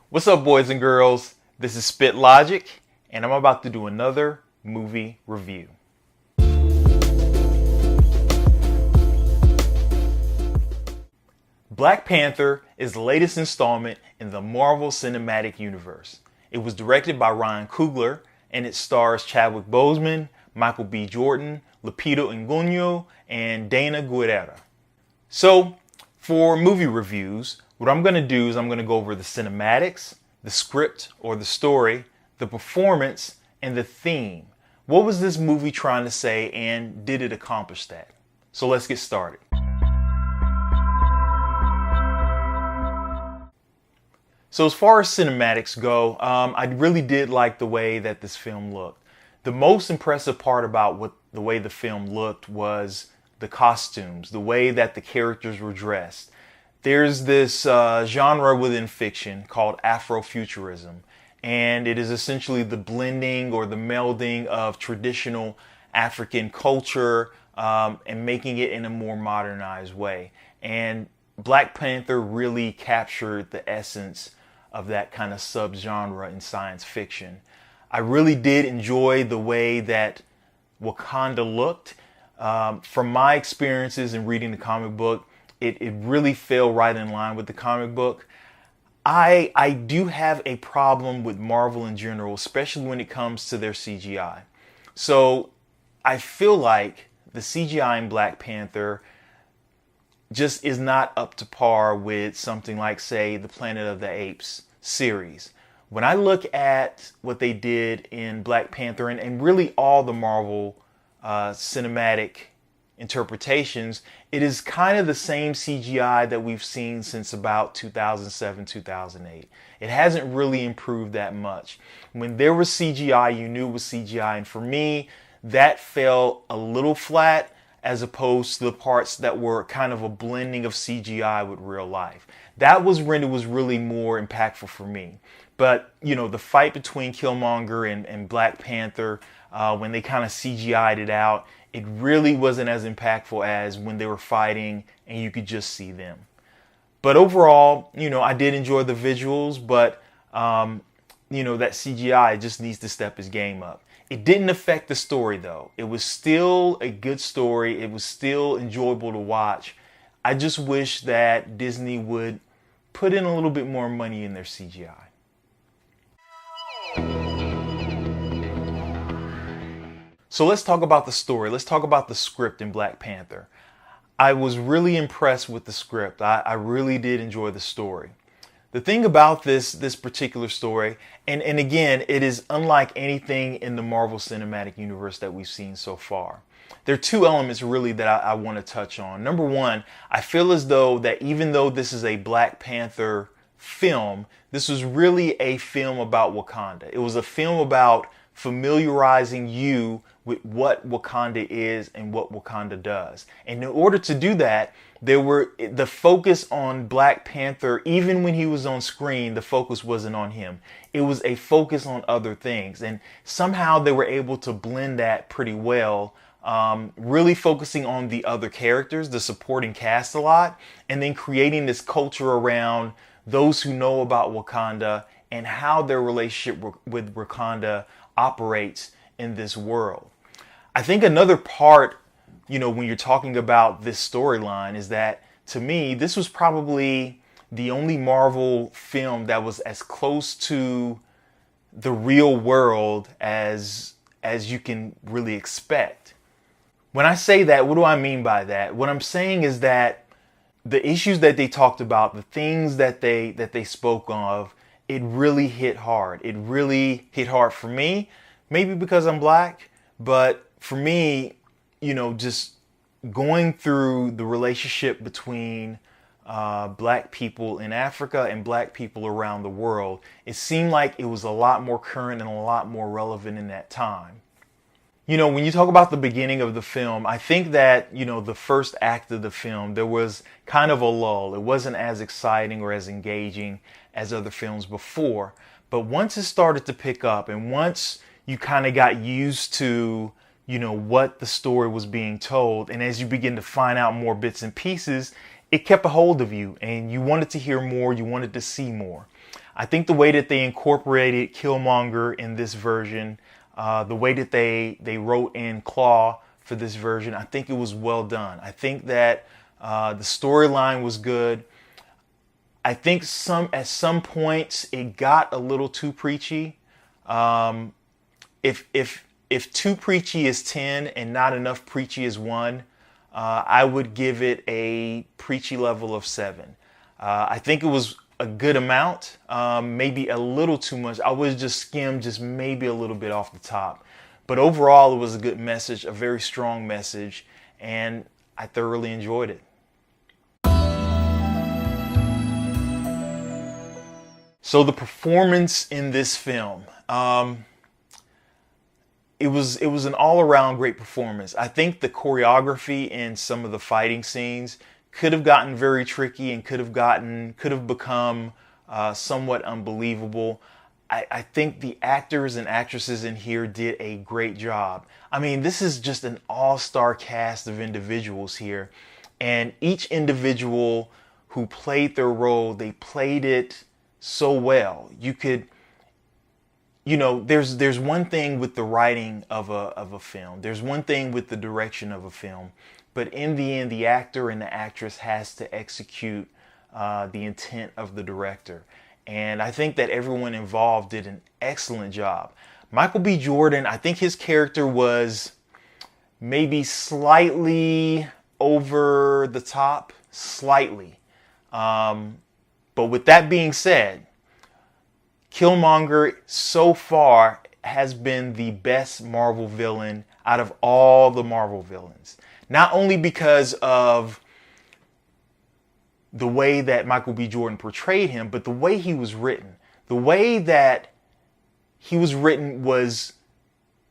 What's up, boys and girls? This is SPITLOGIC, and I'm about to do another movie review. Black Panther is the latest installment in the Marvel Cinematic Universe. It was directed by Ryan Coogler, and it stars Chadwick Boseman, Michael B. Jordan, Lupita Nyong'o, and Dana Guerrera. So, for movie reviews, what I'm going to do is I'm going to go over the cinematics, the script or the story, the performance, and the theme. What was this movie trying to say, and did it accomplish that? So let's get started. So as far as cinematics go, I really did like the way that this film looked. The most impressive part about the way the film looked was the costumes, the way that the characters were dressed. There's this genre within fiction called Afrofuturism, and it is essentially the blending or the melding of traditional African culture and making it in a more modernized way. And Black Panther really captured the essence of that kind of subgenre in science fiction. I really did enjoy the way that Wakanda looked. From my experiences in reading the comic book, it really fell right in line with the comic book. I do have a problem with Marvel in general, especially when it comes to their CGI. So I feel like the CGI in Black Panther just is not up to par with something like, say, the Planet of the Apes series. When I look at what they did in Black Panther and really all the Marvel cinematic interpretations, it is kind of the same CGI that we've seen since about 2007, 2008. It hasn't really improved that much. When there was CGI, you knew it was CGI, and for me, that fell a little flat as opposed to the parts that were kind of a blending of CGI with real life. That was when it was really more impactful for me. But, you know, the fight between Killmonger and Black Panther, when they kind of CGI'd it out, it really wasn't as impactful as when they were fighting and you could just see them. But overall, you know, I did enjoy the visuals, but, you know, that CGI just needs to step his game up. It didn't affect the story, though. It was still a good story. It was still enjoyable to watch. I just wish that Disney would put in a little bit more money in their CGI. So let's talk about the story. Let's talk about the script in Black Panther. I was really impressed with the script. I really did enjoy the story. The thing about this particular story, and again, it is unlike anything in the Marvel Cinematic Universe that we've seen so far. There are two elements really that I want to touch on. Number one, I feel as though that even though this is a Black Panther film, this was really a film about Wakanda. It was a film about familiarizing you with what Wakanda is and what Wakanda does. And in order to do that, the focus on Black Panther, even when he was on screen, the focus wasn't on him. It was a focus on other things. And somehow they were able to blend that pretty well, really focusing on the other characters, the supporting cast a lot, and then creating this culture around those who know about Wakanda and how their relationship with Wakanda operates in this world. I think another part, you know, when you're talking about this storyline is that, to me, this was probably the only Marvel film that was as close to the real world as you can really expect. When I say that, what do I mean by that? What I'm saying is that the issues that they talked about, the things that they spoke of, it really hit hard. It really hit hard for me, maybe because I'm Black, but for me, you know, just going through the relationship between Black people in Africa and Black people around the world, it seemed like it was a lot more current and a lot more relevant in that time. You know, when you talk about the beginning of the film, I think that, you know, the first act of the film, there was kind of a lull. It wasn't as exciting or as engaging as other films before. But once it started to pick up and once you kind of got used to, you know, what the story was being told, and as you begin to find out more bits and pieces, it kept a hold of you and you wanted to hear more, you wanted to see more. I think the way that they incorporated Killmonger in this version, the way that they wrote in Claw for this version, I think it was well done. I think that the storyline was good. I think at some points it got a little too preachy. If too preachy is 10 and not enough preachy is 1, I would give it a preachy level of 7. I think it was a good amount, maybe a little too much. I would just skim just maybe a little bit off the top. But overall, it was a good message, a very strong message, and I thoroughly enjoyed it. So the performance in this film, it was an all-around great performance. I think the choreography in some of the fighting scenes could have gotten very tricky and could have become somewhat unbelievable. I think the actors and actresses in here did a great job. I mean, this is just an all-star cast of individuals here, and each individual who played their role, they played it so well. There's one thing with the writing of a film. There's one thing with the direction of a film. But in the end, the actor and the actress has to execute the intent of the director. And I think that everyone involved did an excellent job. Michael B. Jordan, I think his character was maybe slightly over the top, slightly. But with that being said, Killmonger so far has been the best Marvel villain out of all the Marvel villains. Not only because of the way that Michael B. Jordan portrayed him, but the way he was written. The way that he was written was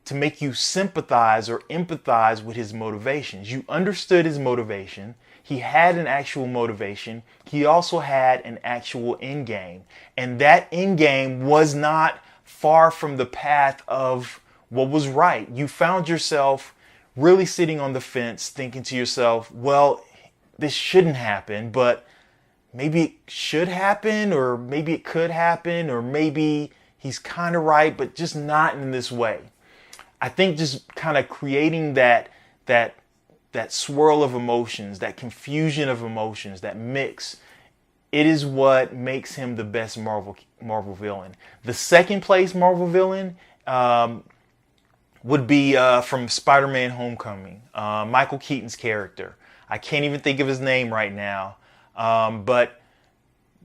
to make you sympathize or empathize with his motivations. You understood his motivation. He had an actual motivation. He also had an actual end game. And that end game was not far from the path of what was right. You found yourself really sitting on the fence thinking to yourself, well, this shouldn't happen, but maybe it should happen, or maybe it could happen, or maybe he's kind of right, but just not in this way. I think just kind of creating that swirl of emotions, that confusion of emotions, that mix, it is what makes him the best Marvel villain. The second place Marvel villain would be from Spider-Man Homecoming, Michael Keaton's character. I can't even think of his name right now, but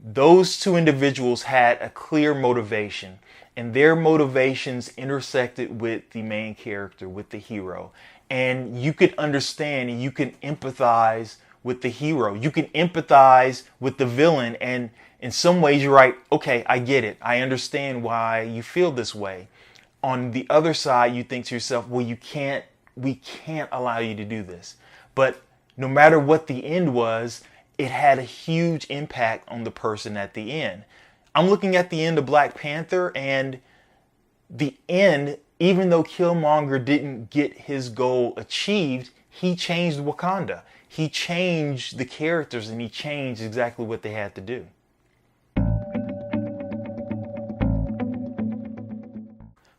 those two individuals had a clear motivation, and their motivations intersected with the main character, with the hero. And you could understand and you can empathize with the hero. You can empathize with the villain, and in some ways you're right, okay, I get it. I understand why you feel this way. On the other side, you think to yourself, well, we can't allow you to do this. But no matter what the end was, it had a huge impact on the person at the end. I'm looking at the end of Black Panther, and the end, even though Killmonger didn't get his goal achieved, he changed Wakanda. He changed the characters, and he changed exactly what they had to do.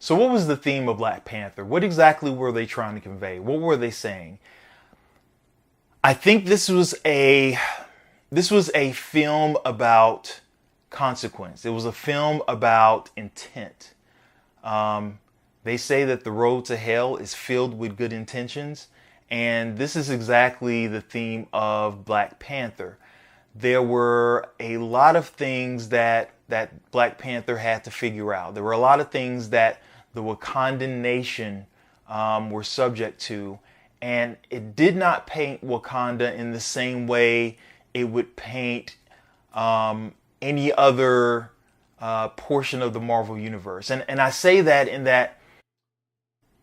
So what was the theme of Black Panther? What exactly were they trying to convey? What were they saying? I think this was a film about consequence. It was a film about intent. They say that the road to hell is filled with good intentions, and this is exactly the theme of Black Panther. There were a lot of things that Black Panther had to figure out. There were a lot of things that the Wakandan nation were subject to, and it did not paint Wakanda in the same way it would paint any other portion of the Marvel universe. And I say that in that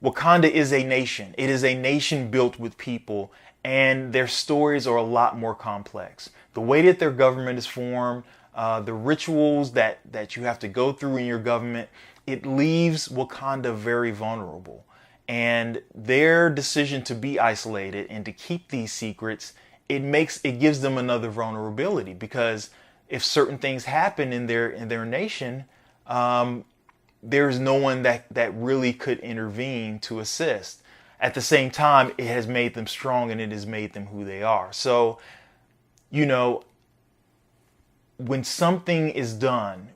Wakanda is a nation. It is a nation built with people, and their stories are a lot more complex. The way that their government is formed, the rituals that you have to go through in your government, it leaves Wakanda very vulnerable. And their decision to be isolated and to keep these secrets, it gives them another vulnerability, because if certain things happen in their nation, there's no one that really could intervene to assist. At the same time, it has made them strong and it has made them who they are. So, you know, when something is done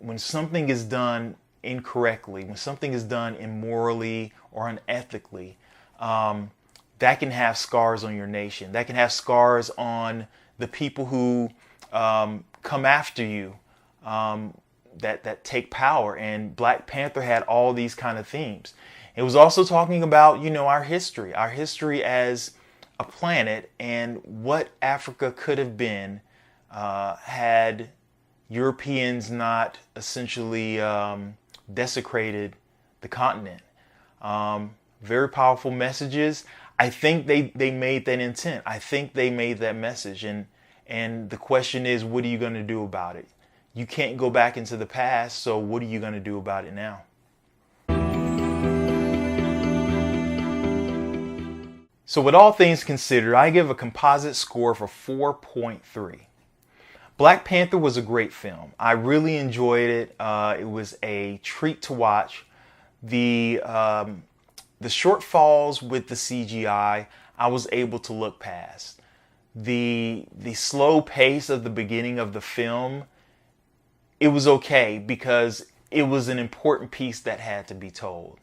incorrectly, when something is done immorally or unethically, that can have scars on your nation. That can have scars on the people who come after you, that take power. And Black Panther had all these kind of themes. It was also talking about, you know, our history as a planet and what Africa could have been had Europeans not essentially desecrated the continent. Very powerful messages. I think they made that intent. I think they made that message. And the question is, what are you going to do about it? You can't go back into the past, so what are you going to do about it now? So with all things considered, I give a composite score for 4.3. Black Panther was a great film. I really enjoyed it. It was a treat to watch. The shortfalls with the CGI, I was able to look past. The slow pace of the beginning of the film, it was okay because it was an important piece that had to be told.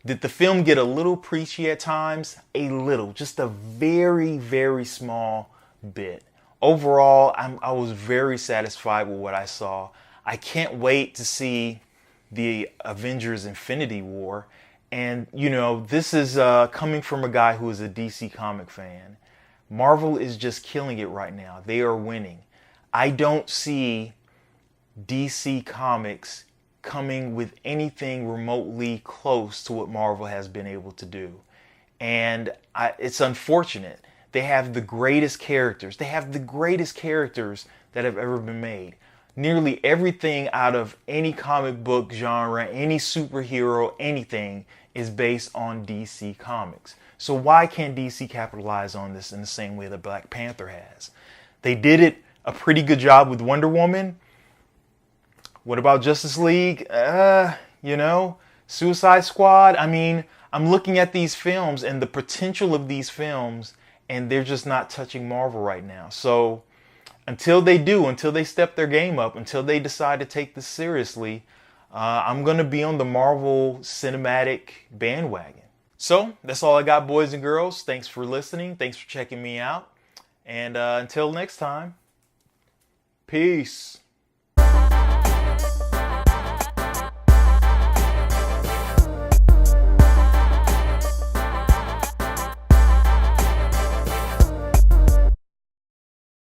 Did the film get a little preachy at times? A little, just a very, very small bit. Overall, I was very satisfied with what I saw. I can't wait to see the Avengers Infinity War. And, you know, this is coming from a guy who is a DC comic fan. Marvel is just killing it right now. They are winning. I don't see DC Comics coming with anything remotely close to what Marvel has been able to do. And it's unfortunate. They have the greatest characters. They have the greatest characters that have ever been made. Nearly everything out of any comic book genre, any superhero, anything is based on DC Comics. So why can't DC capitalize on this in the same way that Black Panther has? They did it a pretty good job with Wonder Woman. What about Justice League? You know, Suicide Squad. I mean, I'm looking at these films and the potential of these films, and they're just not touching Marvel right now. So until they do, until they step their game up, until they decide to take this seriously, I'm going to be on the Marvel cinematic bandwagon. So that's all I got, boys and girls. Thanks for listening. Thanks for checking me out. And until next time, peace.